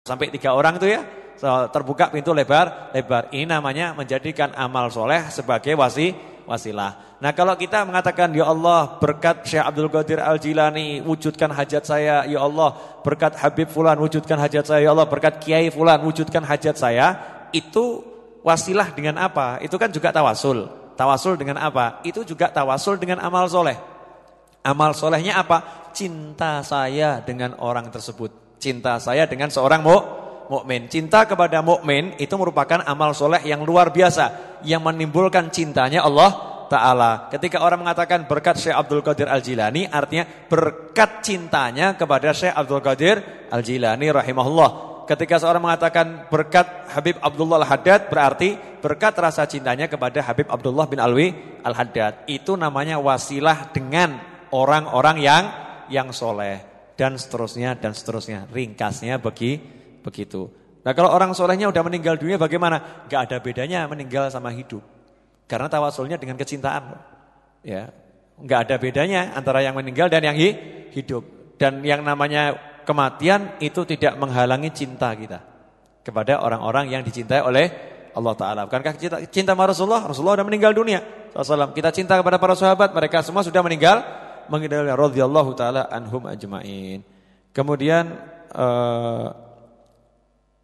sampai 3 orang itu ya. So, terbuka pintu lebar. Ini namanya menjadikan amal soleh sebagai wasilah. Nah kalau kita mengatakan ya Allah berkat Syekh Abdul Qadir Al-Jilani wujudkan hajat saya, ya Allah berkat Habib Fulan wujudkan hajat saya, ya Allah berkat Kiai Fulan wujudkan hajat saya, itu wasilah dengan apa? Itu kan juga tawasul. Tawasul dengan apa? Itu juga tawasul dengan amal soleh. Amal solehnya apa? Cinta saya dengan orang tersebut. Cinta saya dengan seorang mukmin. Cinta kepada mukmin itu merupakan amal soleh yang luar biasa, yang menimbulkan cintanya Allah Ta'ala. Ketika orang mengatakan berkat Syekh Abdul Qadir Al-Jilani, artinya berkat cintanya kepada Syekh Abdul Qadir Al-Jilani rahimahullah. Ketika seorang mengatakan berkat Habib Abdullah Al-Haddad, berarti berkat rasa cintanya kepada Habib Abdullah bin Alwi Al-Haddad. Itu namanya wasilah dengan orang-orang yang soleh. Dan seterusnya. Ringkasnya begitu. Nah kalau orang solehnya udah meninggal dunia bagaimana? Gak ada bedanya meninggal sama hidup. Karena tawasulnya dengan kecintaan. Ya, gak ada bedanya antara yang meninggal dan yang hidup. Dan yang namanya kematian itu tidak menghalangi cinta kita kepada orang-orang yang dicintai oleh Allah Ta'ala. Bukankah cinta sama Rasulullah? Rasulullah sudah meninggal dunia SAW. Kita cinta kepada para sahabat, mereka semua sudah meninggal radhiyallahu ta'ala anhum ajma'in. Kemudian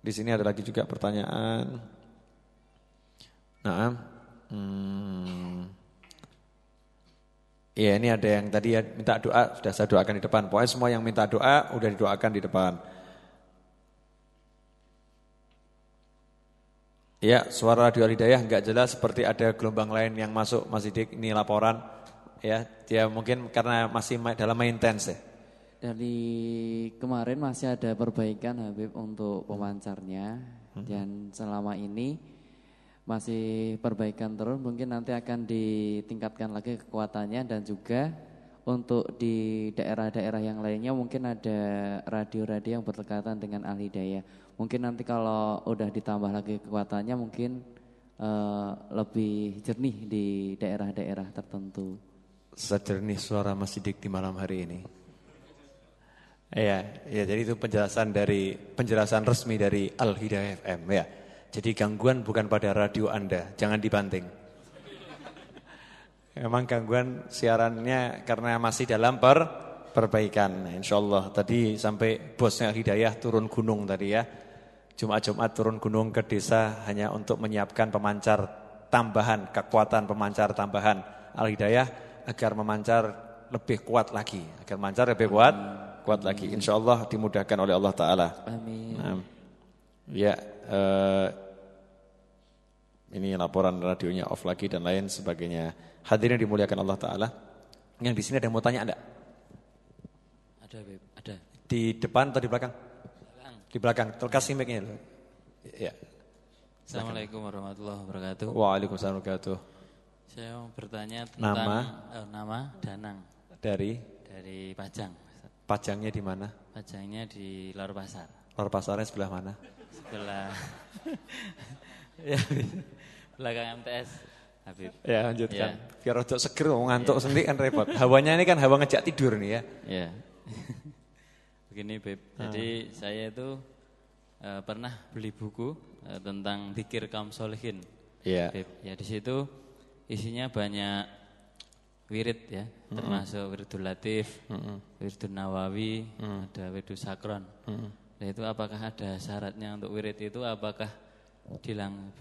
di sini ada lagi juga pertanyaan. Ya ini ada yang tadi ya minta doa, sudah saya doakan di depan. Pokoknya semua yang minta doa udah didoakan di depan. Ya, suara Radio Al-Hidayah enggak jelas, seperti ada gelombang lain yang masuk. Mas Sidik, ini laporan. Ya, dia mungkin karena masih dalam maintenance ya. Dari kemarin masih ada perbaikan Habib untuk pemancarnya. Dan selama ini masih perbaikan terus, mungkin nanti akan ditingkatkan lagi kekuatannya. Dan juga untuk di daerah-daerah yang lainnya mungkin ada radio-radio yang berdekatan dengan Al-Hidayah. Mungkin nanti kalau udah ditambah lagi kekuatannya mungkin lebih jernih di daerah-daerah tertentu. Sejernih suara Mas Sidik di malam hari ini. Ya, jadi itu penjelasan resmi dari Al-Hidayah FM ya. Jadi gangguan bukan pada radio Anda, jangan dibanting. Memang gangguan siarannya karena masih dalam perbaikan. Insyaallah tadi sampai bosnya Hidayah turun gunung tadi ya. Jumat-Jumat turun gunung ke desa hanya untuk menyiapkan pemancar tambahan, kekuatan pemancar tambahan Al-Hidayah agar memancar lebih kuat lagi, agar memancar lebih kuat lagi. Insyaallah dimudahkan oleh Allah Ta'ala. Amin. Nah, ya, ini laporan radionya off lagi dan lain sebagainya. Hadirin dimuliakan Allah Ta'ala. Yang di sini ada yang mau tanya enggak? Ada, Beb. Ada. Di depan atau di belakang? Di belakang. Terkasih mic-nya. Ya. Assalamualaikum warahmatullahi wabarakatuh. Waalaikumsalam warahmatullahi wabarakatuh. Saya mau bertanya tentang nama Danang. Dari Pajang. Pajangnya di mana? Pajangnya di Lor Pasar. Lor Pasarnya sebelah mana? Sebelah ya, belakang MTS Habib. Ya lanjutkan. Ya. Biar rodok seger ngantuk sendiri kan repot. Hawanya ini kan hawa ngejak tidur nih ya. Ya. Begini Beb. Jadi saya itu pernah beli buku tentang dzikir kaum sholihin. Iya. Beb. Ya di situ isinya banyak wirid ya, termasuk wiridul latif, wiridul nawawi, ada wiridul sakron. Nah itu apakah ada syaratnya untuk wirid itu, apakah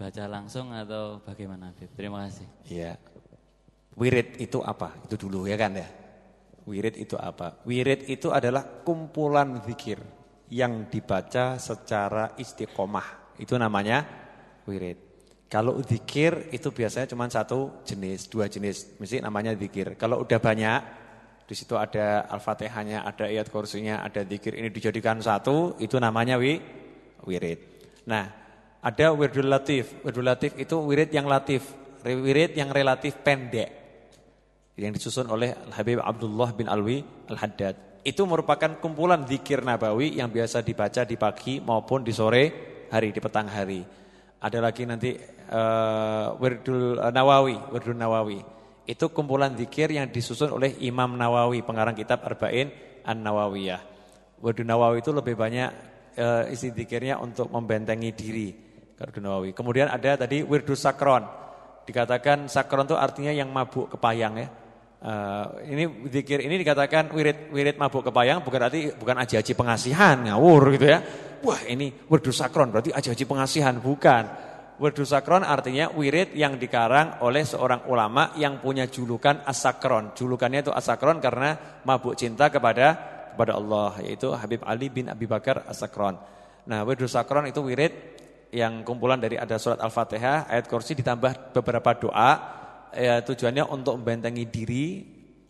baca langsung atau bagaimana Beb? Terima kasih. Iya. Wirid itu apa? Itu dulu ya kan ya. Wirid itu apa? Wirid itu adalah kumpulan zikir yang dibaca secara istiqomah. Itu namanya wirid. Kalau zikir itu biasanya cuma satu jenis, dua jenis, mesti namanya zikir. Kalau udah banyak, di situ ada Al-Fatihahnya, ada ayat kursinya, ada zikir, ini dijadikan satu, itu namanya wirid. Nah, ada wiridul latif. Wiridul latif itu wirid yang latif, wirid yang relatif pendek, yang disusun oleh Habib Abdullah bin Alwi Al-Haddad. Itu merupakan kumpulan zikir nabawi yang biasa dibaca di pagi maupun di sore hari, di petang hari. Ada lagi nanti Wirdul Nawawi. Itu kumpulan zikir yang disusun oleh Imam Nawawi, pengarang kitab Arba'in An-Nawawiyah. Wirdul Nawawi itu lebih banyak isi zikirnya untuk membentengi diri. Kemudian ada tadi wirdus sakron. Dikatakan sakron itu artinya yang mabuk kepayang ya. Ini zikir ini dikatakan wirid mabuk kepayang bukan aji-aji pengasihan ngawur gitu ya. Wah ini wirdus sakron berarti aji-aji pengasihan, bukan. Wirdus sakron artinya wirid yang dikarang oleh seorang ulama yang punya julukan as-sakron. Julukannya itu as-sakron karena mabuk cinta kepada Allah, yaitu Habib Ali bin Abi Bakar as-Sakron. Nah wirdus sakron itu wirid yang kumpulan dari ada surat Al-Fatihah, ayat kursi ditambah beberapa doa, ya, tujuannya untuk membentengi diri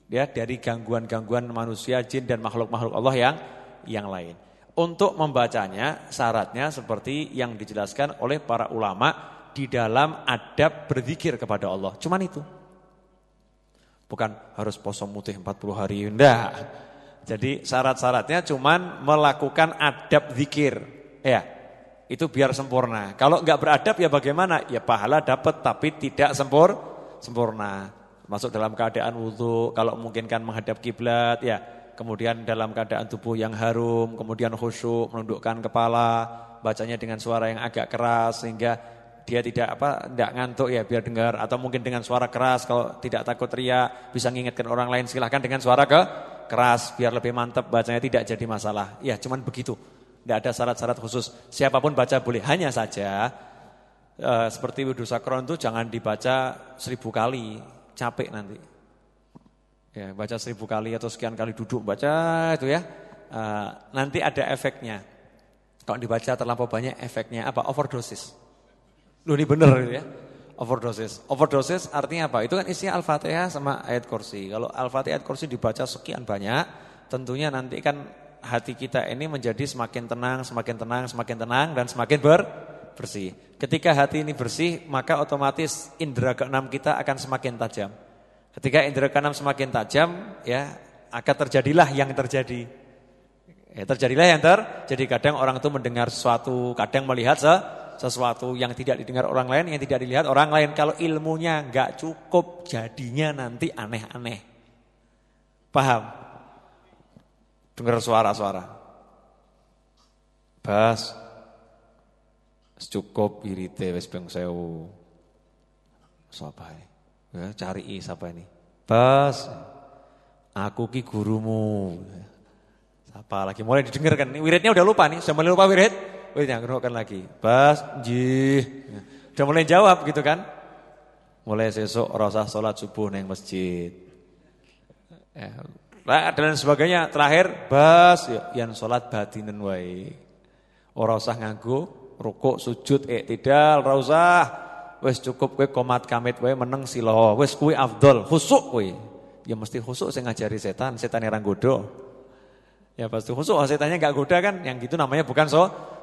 ya dari gangguan-gangguan manusia, jin dan makhluk-makhluk Allah yang lain. Untuk membacanya syaratnya seperti yang dijelaskan oleh para ulama di dalam adab berzikir kepada Allah. Cuman itu. Bukan harus poso mutih 40 hari, enggak. Jadi syarat-syaratnya cuman melakukan adab zikir. Ya. Itu biar sempurna. Kalau enggak beradab ya bagaimana? Ya pahala dapat tapi tidak sempurna. Masuk dalam keadaan wudu, kalau mungkin kan menghadap kiblat ya. Kemudian dalam keadaan tubuh yang harum, kemudian khusyuk, menundukkan kepala, bacanya dengan suara yang agak keras sehingga dia tidak ngantuk ya biar dengar, atau mungkin dengan suara keras kalau tidak takut riak, bisa mengingatkan orang lain silahkan dengan suara keras biar lebih mantap bacanya, tidak jadi masalah. Ya cuman begitu. Tidak ada syarat-syarat khusus. Siapapun baca boleh. Hanya saja seperti wirdus sakron itu jangan dibaca 1000 kali, capek nanti. Ya, baca 1000 kali atau sekian kali duduk baca itu ya. Nanti ada efeknya. Kalau dibaca terlampau banyak efeknya apa? Overdosis. Loh ini benar gitu ya. Overdosis. Overdosis artinya apa? Itu kan isinya Al-Fatihah sama ayat kursi. Kalau Al-Fatihah ayat kursi dibaca sekian banyak, tentunya nanti kan hati kita ini menjadi semakin tenang dan semakin bersih. Ketika hati ini bersih, maka otomatis indera keenam kita akan semakin tajam. Ketika indera keenam semakin tajam, ya akan terjadilah yang terjadi. Jadi kadang orang itu mendengar sesuatu, kadang melihat sesuatu yang tidak didengar orang lain, yang tidak dilihat orang lain. Kalau ilmunya enggak cukup, jadinya nanti aneh-aneh. Paham? Dengar suara-suara. Bas. Cukup wirite wis beng 1000. Sapa ya, cari siapa ini? Bas. Aku ki gurumu. Siapa lagi? Mulai didengarkan. Wiridnya udah lupa nih, sudah mulai lupa wirid. Wiridnya dengarkan lagi. Bas, nggih. Udah mulai jawab gitu kan? Mulai sesuk ora usah salat subuh nang masjid. Dan sebagainya. Terakhir bas yang sholat batinen wae. Ora usah nganggo rukuk sujud iktidal, ora usah. Wis cukup kowe qomat kamit wae meneng sila. Wis kuwi afdol, khusuk kowe. Ya mesti khusuk sing ngajari setan ora nggodho. Ya pasti khusuk, setannya enggak goda kan, yang gitu namanya bukan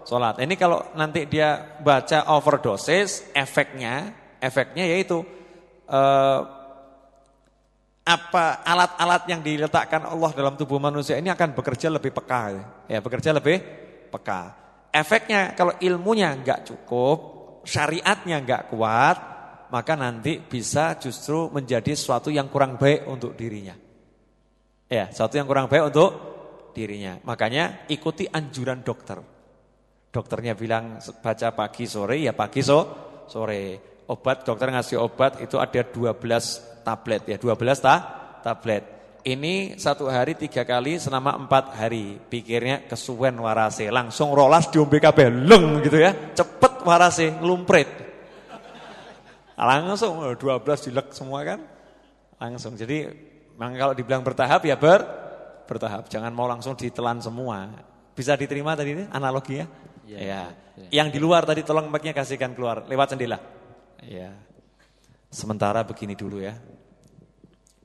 sholat. Ini kalau nanti dia baca overdosis, efeknya yaitu apa alat-alat yang diletakkan Allah dalam tubuh manusia ini akan bekerja lebih peka. Ya, bekerja lebih peka. Efeknya kalau ilmunya enggak cukup, syariatnya enggak kuat, maka nanti bisa justru menjadi sesuatu yang kurang baik untuk dirinya. Ya, sesuatu yang kurang baik untuk dirinya. Makanya ikuti anjuran dokter. Dokternya bilang baca pagi sore, ya pagi sore. Obat, dokter ngasih obat itu ada 12 tablet ya, 12 tablet. Ini 1 hari 3 kali selama 4 hari. Pikirnya kesuwen warase, langsung rolas diombe kabeh leng gitu ya. Cepet warase, nglumprit. Langsung 12 dilek semua kan. Langsung. Jadi memang kalau dibilang bertahap ya bertahap. Jangan mau langsung ditelan semua. Bisa diterima tadi ini analoginya? Ya. Yang di luar tadi tolong mic-nya kasihkan keluar lewat jendela. Ya. Sementara begini dulu ya.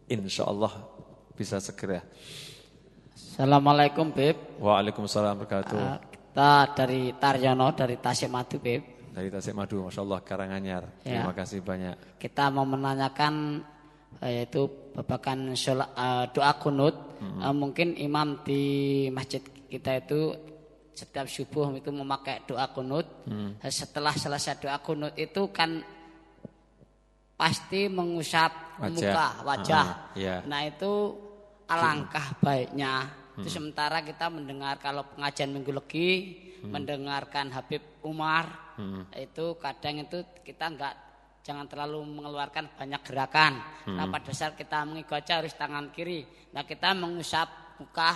Insyaallah bisa segera. Assalamualaikum Beb. Waalaikumsalam warahmatullahi wabarakatuh. Kita dari Taryono dari Tasikmadu Beb. Dari Tasikmadu, masyaallah Karanganyar. Ya. Terima kasih banyak. Kita mau menanyakan yaitu babakan doa kunut. Mungkin imam di masjid kita itu setiap subuh itu memakai doa kunut. Setelah selesai doa kunut itu kan pasti mengusap muka, wajah. Ya. Nah itu alangkah baiknya Itu sementara kita mendengar kalau pengajian Minggu Legi, mendengarkan Habib Umar, itu kadang itu kita jangan terlalu mengeluarkan banyak gerakan. Nah pada saat kita mengibadah harus tangan kiri. Nah kita mengusap muka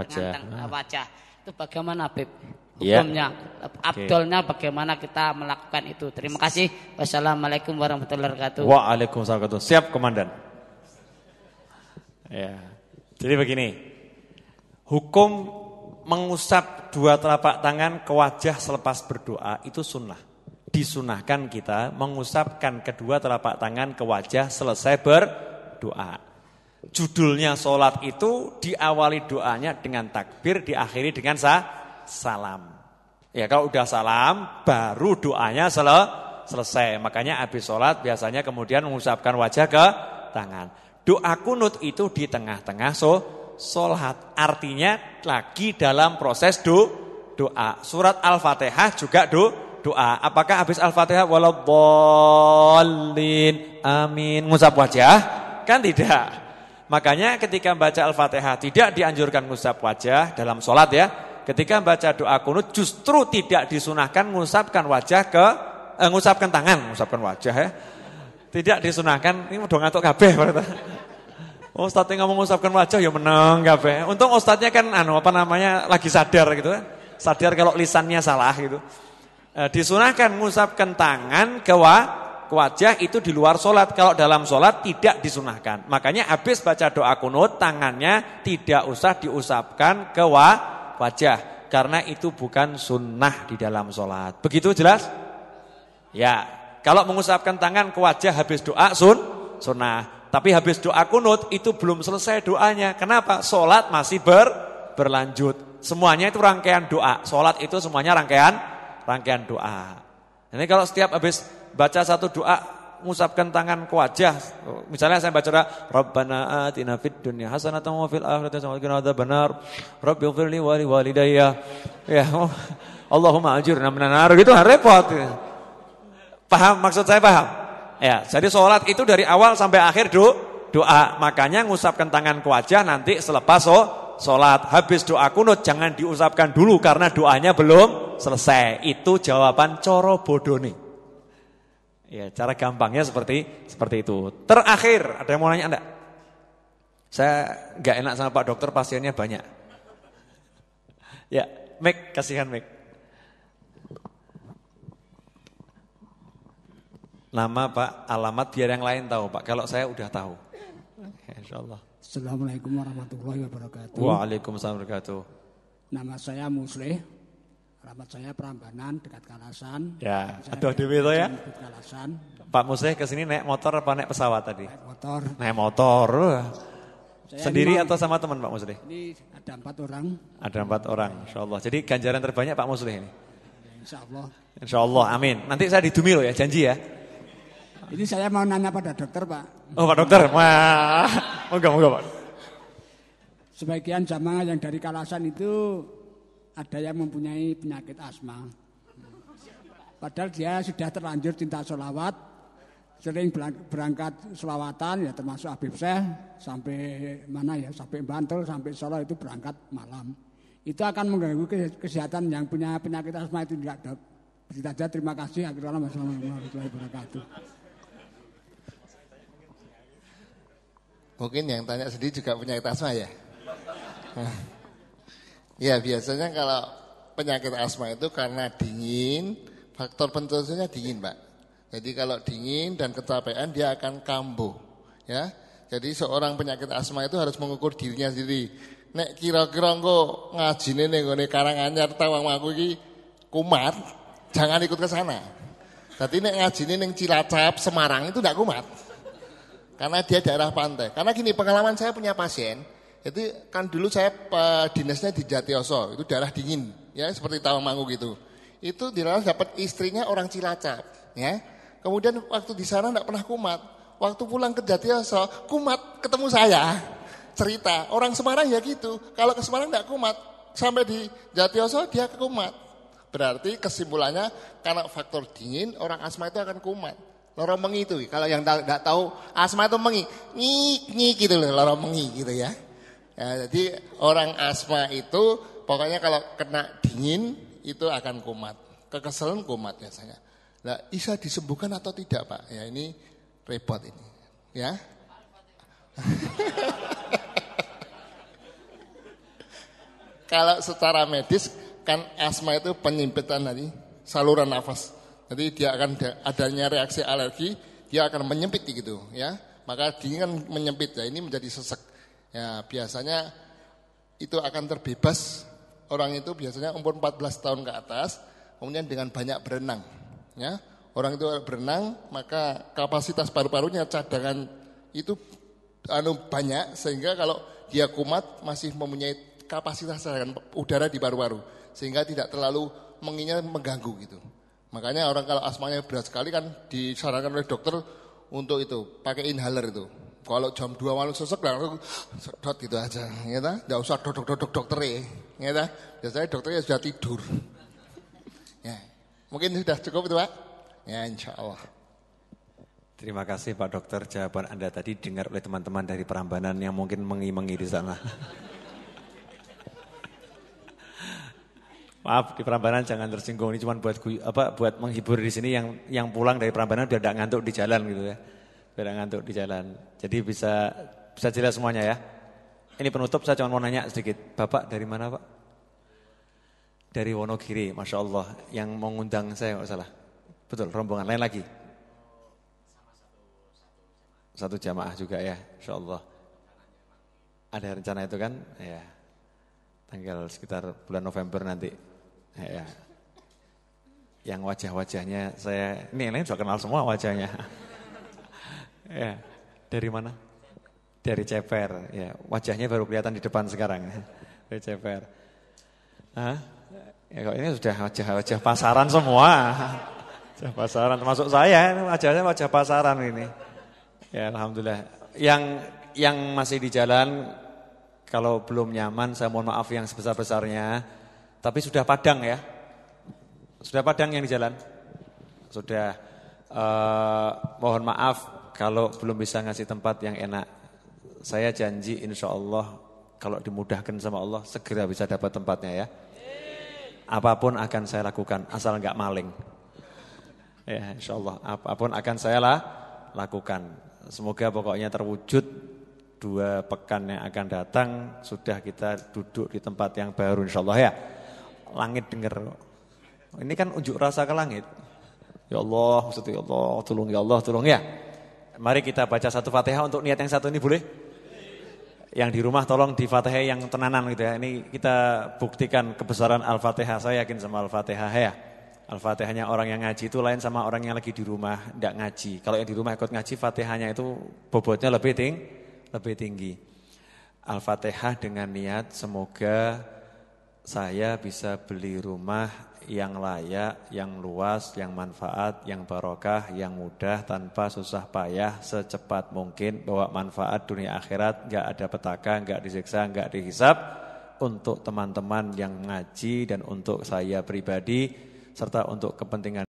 dengan wajah. Itu bagaimana Habib? Hukumnya, abdolnya bagaimana kita melakukan itu. Terima kasih. Wassalamualaikum warahmatullahi wabarakatuh. Waalaikumsalam. Siap komandan. Ya. Jadi begini. Hukum mengusap dua telapak tangan ke wajah selepas berdoa itu sunnah. Disunahkan kita mengusapkan kedua telapak tangan ke wajah selesai berdoa. Judulnya sholat itu diawali doanya dengan takbir, diakhiri dengan salam. Ya kalau udah salam baru doanya selesai. Makanya habis sholat biasanya kemudian mengusapkan wajah ke tangan. Doa kunut itu di tengah-tengah sholat. Artinya lagi dalam proses doa. Surat Al-Fatihah juga doa. Apakah habis Al-Fatihah waladdallin amin ngusap wajah? Kan tidak. Makanya ketika baca Al-Fatihah tidak dianjurkan ngusap wajah dalam sholat ya. Ketika baca doa kunut justru tidak disunahkan ngusapkan wajah ngusapkan tangan, ngusapkan wajah ya. Tidak disunahkan. Ini udah ngantuk kabeh berarti. Ustadznya ngomong ngusapkan wajah ya meneng kabeh. Untung ustadznya kan lagi sadar gitu kan. Sadar kalau lisannya salah gitu. Disunahkan ngusapkan tangan ke wajah itu di luar sholat. Kalau dalam sholat tidak disunahkan. Makanya habis baca doa kunut tangannya tidak usah diusapkan ke wajah. Karena itu bukan sunnah di dalam sholat. Begitu jelas? Ya. Kalau mengusapkan tangan ke wajah habis doa sunnah. Tapi habis doa kunut itu belum selesai doanya. Kenapa? Sholat masih berlanjut. Semuanya itu rangkaian doa. Sholat itu semuanya rangkaian doa. Ini kalau setiap habis baca satu doa, mengusapkan tangan ke wajah. Misalnya saya baca doa, Rabbana atina fid dunya hasanatan wa fil akhirati hasanatan wa qina adzabannar. Rabbighfirli wa li walidayya. Ya, Allahumma ajirna minan nar. Gitu repot. Paham maksud saya paham? Ya, jadi sholat itu dari awal sampai akhir doa. Makanya ngusapkan tangan ke wajah nanti selepas sholat. Habis doa kunut jangan diusapkan dulu karena doanya belum selesai. Itu jawaban coro bodoni. Ya, cara gampangnya seperti itu. Terakhir, ada yang mau nanya enggak? Saya enggak enak sama Pak Dokter, pasiennya banyak. Ya, Mik, kasihan Mik. Nama Pak, alamat biar yang lain tahu Pak. Kalau saya udah tahu. Insyaallah. Assalamualaikum warahmatullahi wabarakatuh. Waalaikumsalam warahmatullahi wabarakatuh. Nama saya Muslih. Alamat saya Prambanan dekat Kalasan. Ya, aduh dewe to ya. Dekat Kalasan. Pak Muslih kesini naik motor apa naik pesawat tadi? Naik motor. Naik motor. Sendiri atau sama teman Pak Muslih? Ini ada 4 orang. Ada 4 orang, insyaallah. Jadi ganjaran terbanyak Pak Muslih ini. Insyaallah. Insyaallah, amin. Nanti saya didumi loh ya, janji ya. Ini saya mau nanya pada dokter Pak. Oh Pak Dokter, wah, moga Pak. Sebagian jamaah yang dari Kalasan itu ada yang mempunyai penyakit asma. Padahal dia sudah terlanjur cinta sholawat, sering berangkat sholawatan ya termasuk Habib Syekh sampai mana ya, sampai Bantul, sampai Solo itu berangkat malam. Itu akan mengganggu kesehatan yang punya penyakit asma itu tidak, Dok. Begitu saja, terima kasih. Assalamualaikum warahmatullahi wabarakatuh. Mungkin yang tanya sendiri juga penyakit asma ya? Ya biasanya kalau penyakit asma itu karena dingin, faktor pencetusnya dingin Pak. Jadi kalau dingin dan kecapean dia akan kambuh ya. Jadi seorang penyakit asma itu harus mengukur dirinya sendiri. Nek kira-kira engko ngajine ning gone Karanganyar tawang aku iki kumat, jangan ikut ke sana. Jadi nek ngajine ning Cilacap, Semarang itu tidak kumat. Karena dia daerah pantai. Karena gini, pengalaman saya punya pasien, itu kan dulu saya dinasnya di Jatioso, itu daerah dingin, ya seperti Tawangmangu gitu. Itu dapat istrinya orang Cilacap, ya. Kemudian waktu di sana tidak pernah kumat. Waktu pulang ke Jatioso, kumat ketemu saya. Cerita, orang Semarang ya gitu. Kalau ke Semarang tidak kumat, sampai di Jatioso dia kumat. Berarti kesimpulannya karena faktor dingin, orang asma itu akan kumat. Lorong mengi itu, kalau yang tidak tahu asma itu mengi, nyik gitu loh, lorong mengi gitu ya. Ya, jadi orang asma itu pokoknya kalau kena dingin itu akan kumat. Kekesalan kumat biasanya. Nah, bisa disembuhkan atau tidak, Pak? Ya ini repot ini. Ya. Kalau secara medis kan asma itu penyempitan dari saluran nafas. Jadi dia akan adanya reaksi alergi, dia akan menyempit gitu, ya. Maka dingin kan menyempit, ya ini menjadi sesek. Ya, biasanya itu akan terbebas orang itu biasanya umur 14 tahun ke atas, kemudian dengan banyak berenang, ya. Orang itu berenang, maka kapasitas paru-parunya cadangan itu banyak sehingga kalau dia kumat masih mempunyai kapasitas cadangan udara di paru-paru sehingga tidak terlalu mengganggu gitu. Makanya orang kalau asmanya berat sekali kan disarankan oleh dokter untuk itu pakai inhaler itu. Kalau jam 2 malam sesek langsung sedot gitu aja, ya ta? Enggak usah dodok-dodok dokter ya ta? Biasanya dokternya sudah tidur. Ya. Mungkin sudah cukup itu, Pak? Ya, insyaallah. Terima kasih Pak Dokter, jawaban Anda tadi dengar oleh teman-teman dari Prambanan yang mungkin mengi-mengi di sana. Maaf di Prambanan jangan tersinggung, ini cuma buat menghibur di sini yang pulang dari Prambanan biar tidak ngantuk di jalan gitu ya. Biar tidak ngantuk di jalan. Jadi bisa jelas semuanya ya. Ini penutup saya cuma mau nanya sedikit. Bapak dari mana, Pak? Dari Wonogiri, Masya Allah. Yang mengundang saya enggak salah. Betul, rombongan lain lagi. Satu jamaah juga ya, Insya Allah. Ada rencana itu kan? Ya. Tanggal sekitar bulan November nanti. Ya. Yang wajah-wajahnya saya, ini lain sudah kenal semua wajahnya. Ya. Dari mana? Dari Ceper. Ya. Wajahnya baru kelihatan di depan sekarang. Dari Ceper. Hah? Ya, kok ini sudah wajah-wajah pasaran semua. Wajah pasaran, termasuk saya, ini wajahnya wajah pasaran ini. Ya Alhamdulillah. Yang masih di jalan, kalau belum nyaman saya mohon maaf yang sebesar-besarnya. Tapi sudah padang ya. Sudah padang yang di jalan. Sudah mohon maaf kalau belum bisa ngasih tempat yang enak. Saya janji insya Allah kalau dimudahkan sama Allah segera bisa dapat tempatnya ya. Apapun akan saya lakukan asal enggak maling. Ya insya Allah apapun akan saya lakukan. Semoga pokoknya terwujud 2 pekan yang akan datang sudah kita duduk di tempat yang baru insya Allah ya. Langit dengar. Ini kan unjuk rasa ke langit. Ya Allah, maksudnya ya Allah, tolong ya. Mari kita baca satu Fatihah untuk niat yang satu ini boleh? Yang di rumah tolong di Fatihah yang tenanan gitu ya. Ini kita buktikan kebesaran Al-Fatihah. Saya yakin sama Al-Fatihah ya. Al-Fatihahnya orang yang ngaji itu lain sama orang yang lagi di rumah tidak ngaji. Kalau yang di rumah ikut ngaji, Fatihahnya itu bobotnya lebih tinggi. Al-Fatihah dengan niat semoga saya bisa beli rumah yang layak, yang luas, yang manfaat, yang barokah, yang mudah tanpa susah payah, secepat mungkin bawa manfaat dunia akhirat, enggak ada petaka, enggak disiksa, enggak dihisab untuk teman-teman yang ngaji dan untuk saya pribadi serta untuk kepentingan